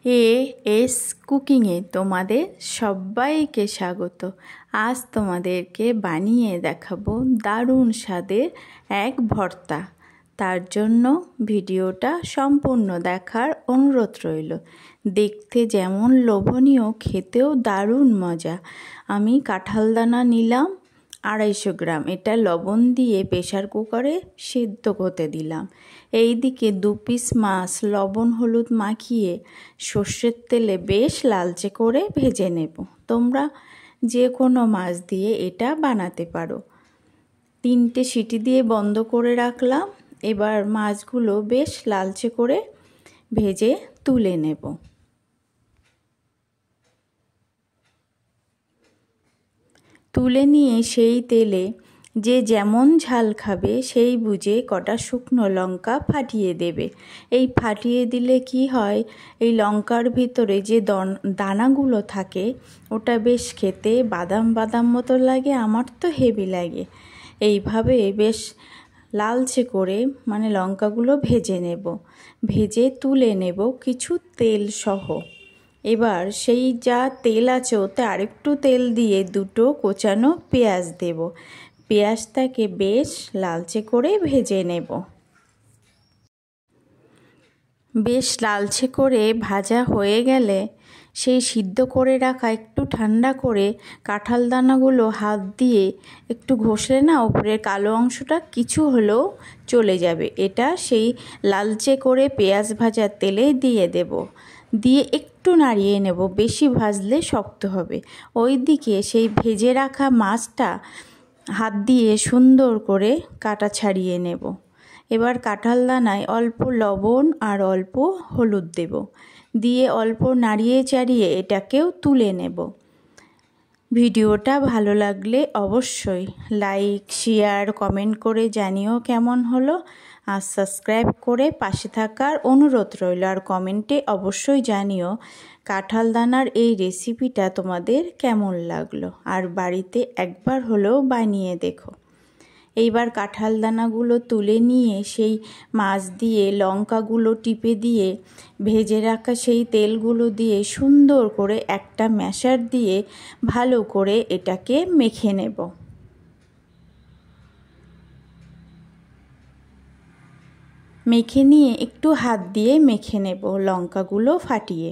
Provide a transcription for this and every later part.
As কুকিংয়ে তোমাদের সবাইকে স্বাগত। আজ তোমাদেরকে বানিয়ে দেখাবো দারুণ স্বাদের এক ভর্তা। তার জন্য ভিডিওটা সম্পূর্ণ দেখার অনুরোধ রইল। দেখতে যেমন লোভনীয়, খেতেও দারুণ মজা। আমি কাঁঠালদানা নিলাম 250 গ্রাম। এটা লবণ দিয়ে প্রেসার কুকারে সিদ্ধ করতে দিলাম। এইদিকে 2 পিস মাছ লবণ হলুদ মাখিয়ে সর্ষের তেলে বেশ লালচে করে ভেজে নেব। তোমরা যে কোনো মাছ দিয়ে এটা বানাতে পারো। 3টে সিটি দিয়ে বন্ধ করে রাখলাম। এবার মাছগুলো বেশ লালচে করে ভেজে তুলে নেব। তুলে নিয়ে সেই তেলে যে যেমন ঝাল খাবে সেই বুঝে কটা শুকনো লঙ্কা ফাটিয়ে দেবে। এই ফাটিয়ে দিলে কি হয়, এই লঙ্কার ভিতরে যে দানাগুলো থাকে ওটা বেশ খেতে বাদাম বাদাম মতো লাগে। আমার তো হেভি লাগে। এইভাবে বেশ লালচে করে লঙ্কাগুলো ভেজে নেব। ভেজে তুলে নেব কিছু তেল সহ। এবার সেই যা তেল আছে ওতে আরেকটু তেল দিয়ে 2টো কোচানো পেঁয়াজ দেব। পেঁয়াজটাকে বেশ লালচে করে ভেজে নেব। বেশ লালচে করে ভাজা হয়ে গেলে সেই সিদ্ধ করে রাখা একটু ঠান্ডা করে কাঁঠাল দানাগুলো হাত দিয়ে একটু ঘষলে না উপরের কালো অংশটা কিছু হলেও চলে যাবে। এটা সেই লালচে করে পেঁয়াজ ভাজার তেলে দিয়ে দেব। দিয়ে একটু নাড়িয়ে নেব, বেশি ভাজলে শক্ত হবে। ওইদিকে সেই ভেজে রাখা মাছটা হাত দিয়ে সুন্দর করে কাটা ছাড়িয়ে নেব। এবার কাঁঠাল দানায় অল্প লবণ আর অল্প হলুদ দেব। দিয়ে অল্প নাড়িয়ে চাড়িয়ে এটাকেও তুলে নেব। ভিডিওটা ভালো লাগলে অবশ্যই লাইক শেয়ার কমেন্ট করে জানিও কেমন হলো। আর সাবস্ক্রাইব করে পাশে থাকার অনুরোধ রইল। আর কমেন্টে অবশ্যই জানিও কাঁঠাল দানার এই রেসিপিটা তোমাদের কেমন লাগলো। আর বাড়িতে একবার হলেও বানিয়ে দেখো। এইবার কাঁঠাল দানাগুলো তুলে নিয়ে সেই মাছ দিয়ে লঙ্কাগুলো টিপে দিয়ে ভেজে রাখা সেই তেলগুলো দিয়ে সুন্দর করে একটা ম্যাশার দিয়ে ভালো করে এটাকে মেখে নেব। মেখে নিয়ে একটু হাত দিয়ে মেখে নেব লঙ্কাগুলো ফাটিয়ে।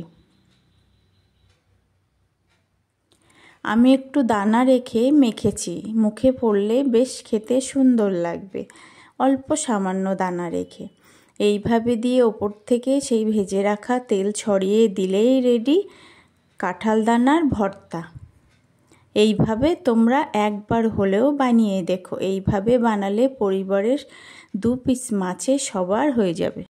আমি একটু দানা রেখে মেখেছি, মুখে পড়লে বেশ খেতে সুন্দর লাগবে। অল্প সামান্য দানা রেখে এইভাবে দিয়ে ওপর থেকে সেই ভেজে রাখা তেল ছড়িয়ে দিলেই রেডি কাঁঠাল দানার ভর্তা। এইভাবে তোমরা একবার হলেও বানিয়ে দেখো। এইভাবে বানালে পরিবারের 2 পিস মাছে সবার হয়ে যাবে।